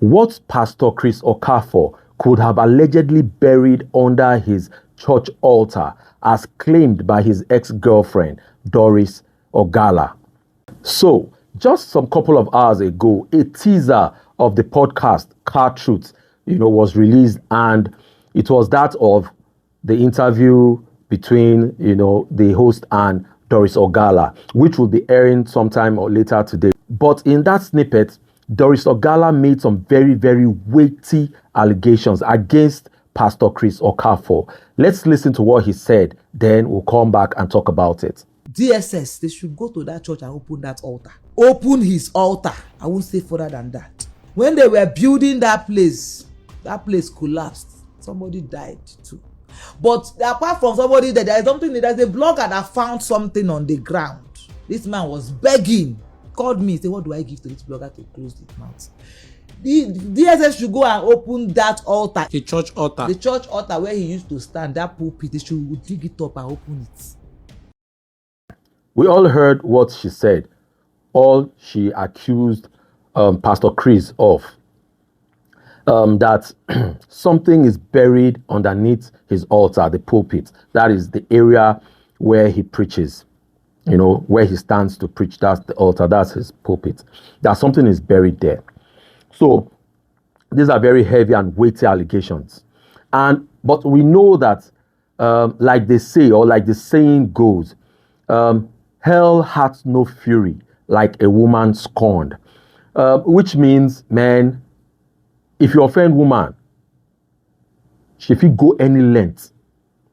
what Pastor Chris Okafor could have allegedly buried under his church altar as claimed by his ex-girlfriend, Doris Ogala. So, just some couple of hours ago, a teaser of the podcast Car Truth, was released, and it was that of the interview between, the host and Doris Ogala, which will be airing sometime or later today. But in that snippet, Doris Ogala made some very, very weighty allegations against Pastor Chris Okafor. Let's listen to what he said, then we'll come back and talk about it. DSS, they should go to that church and open that altar. Open his altar. I won't say further than that. When they were building that place collapsed. Somebody died too. But apart from somebody there is something, there's a blogger that found something on the ground. This man was begging, called me, said, what do I give to this blogger to close his mouth? The DSS should go and open that altar. The church altar. The church altar where he used to stand, that pulpit, they should dig it up and open it. We all heard what she said, all she accused Pastor Chris of, that something is buried underneath his altar, the pulpit. That is the area where he preaches, where he stands to preach. That's the altar, that's his pulpit. That something is buried there. So these are very heavy and weighty allegations. But we know that, like they say, or like the saying goes, hell hath no fury like a woman scorned, which means, man, if you offend woman, if you go any length,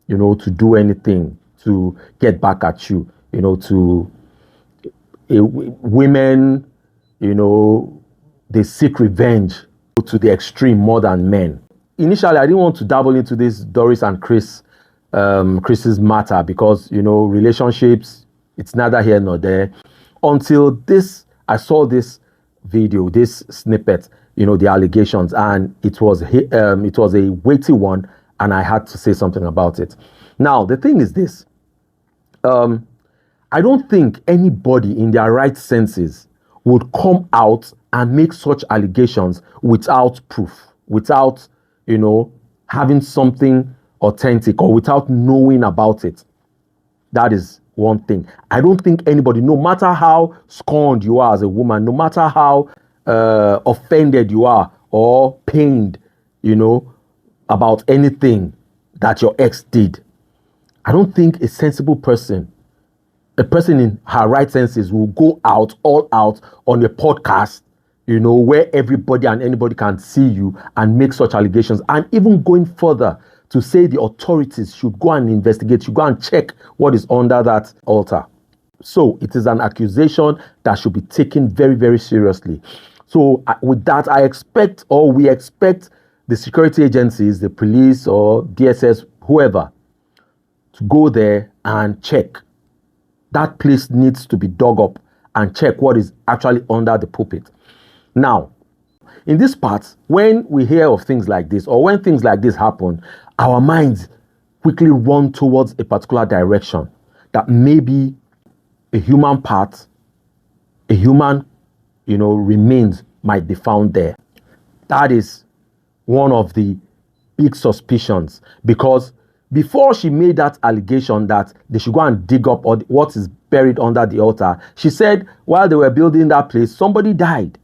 to do anything to get back at you, to women, they seek revenge to the extreme more than men. Initially, I didn't want to dabble into this Doris and Chris's matter because, relationships, it's neither here nor there. Until I saw this video, this snippet, the allegations, and it was a weighty one, and I had to say something about it. Now, the thing is this. I don't think anybody in their right senses would come out and make such allegations without proof, without, having something authentic or without knowing about it. That is one thing. I don't think anybody, no matter how scorned you are as a woman, no matter how offended you are or pained, about anything that your ex did, I don't think a sensible person, a person in her right senses, will go all out on a podcast, where everybody and anybody can see you and make such allegations. And even going further to say the authorities should go and investigate, should go and check what is under that altar. So it is an accusation that should be taken very, very seriously. So with that, we expect the security agencies, the police or DSS, whoever, to go there and check. That place needs to be dug up and check what is actually under the pulpit. Now, in this part, when we hear of things like this, or when things like this happen, our minds quickly run towards a particular direction, that maybe a human part, a human, remains might be found there. That is one of the big suspicions, because before she made that allegation that they should go and dig up what is buried under the altar, she said while they were building that place, somebody died.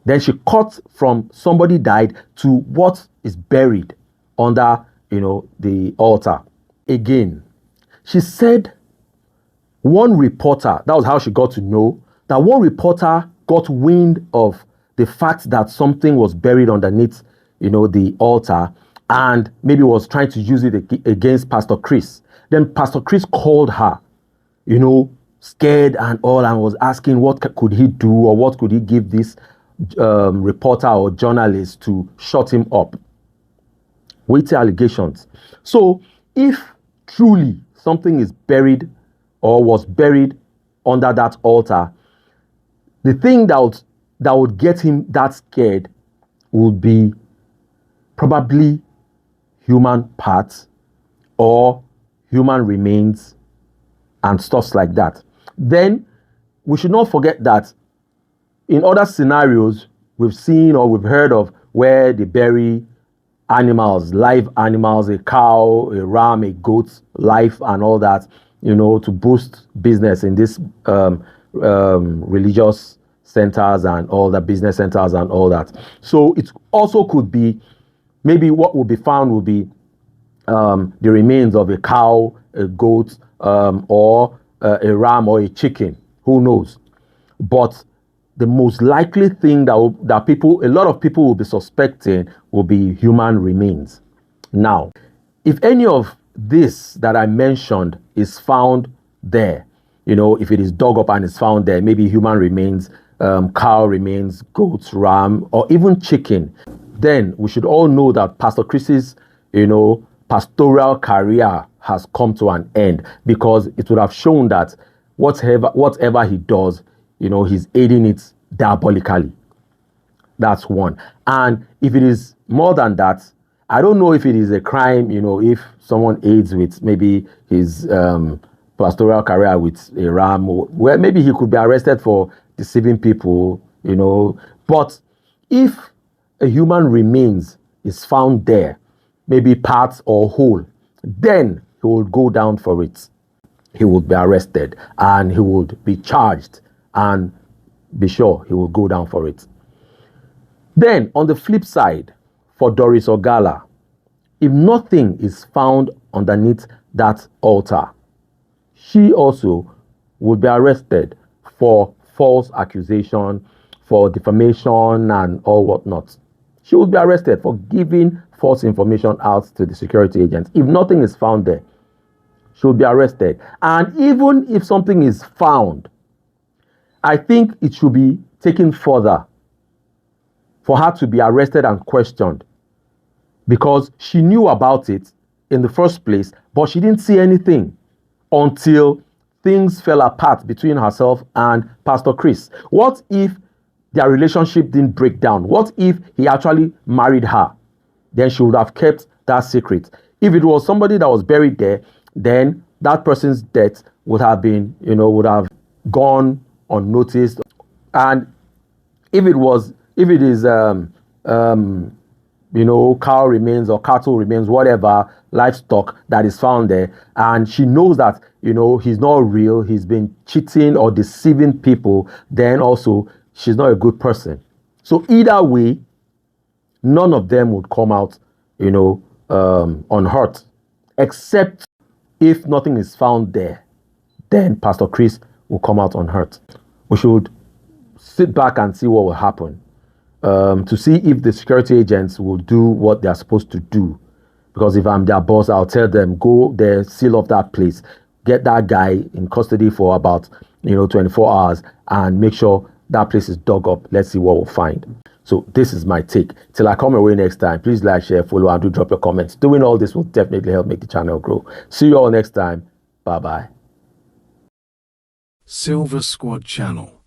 Then she cut from somebody died to what is buried under, the altar. Again, she said one reporter, that was how she got to know, that one reporter got wind of the fact that something was buried underneath, the altar, and maybe was trying to use it against Pastor Chris. Then Pastor Chris called her, scared and all, and was asking what could he do or what could he give this reporter or journalist to shut him up. Weighty allegations. So if truly something is buried or was buried under that altar, the thing that would get him that scared would be probably human parts or human remains and stuff like that. Then we should not forget that in other scenarios, we've seen or we've heard of where they bury animals, live animals, a cow, a ram, a goat, life and all that, to boost business in this religious centers and all the business centers and all that. So it also could be, maybe what will be found will be the remains of a cow, a goat, or a ram or a chicken. Who knows? But the most likely thing that a lot of people will be suspecting will be human remains. Now, if any of this that I mentioned is found there, if it is dug up and it's found there, maybe human remains, cow remains, goats, ram, or even chicken, then we should all know that Pastor Chris's, pastoral career has come to an end, because it would have shown that whatever he does, he's aiding it diabolically. That's one. And if it is more than that, I don't know if it is a crime, if someone aids with maybe his pastoral career with a ram, where maybe he could be arrested for deceiving people, But if a human remains is found there, maybe parts or whole, then he will go down for it. He will be arrested and he would be charged, and be sure he will go down for it. Then on the flip side, for Doris Ogala, if nothing is found underneath that altar, she also would be arrested for false accusation, for defamation and all whatnot. She would be arrested for giving false information out to the security agents. If nothing is found there, she will be arrested. And even if something is found, I think it should be taken further for her to be arrested and questioned, because she knew about it in the first place, but she didn't see anything until things fell apart between herself and Pastor Chris. What if their relationship didn't break down? What if he actually married her? Then she would have kept that secret. If it was somebody that was buried there, then that person's death would have been, would have gone unnoticed. And if it is cow remains or cattle remains, whatever livestock that is found there, and she knows that he's not real, he's been cheating or deceiving people, then also she's not a good person. So either way, none of them would come out unhurt, except if nothing is found there, then Pastor Chris will come out unhurt. We should sit back and see what will happen, to see if the security agents will do what they are supposed to do. Because if I'm their boss, I'll tell them, go there, seal off that place, get that guy in custody for about 24 hours, and make sure that place is dug up. Let's see what we'll find. So this is my take. Till I come away next time, please like, share, follow, and do drop your comments. Doing all this will definitely help make the channel grow. See you all next time. Bye bye. Silva Squad channel.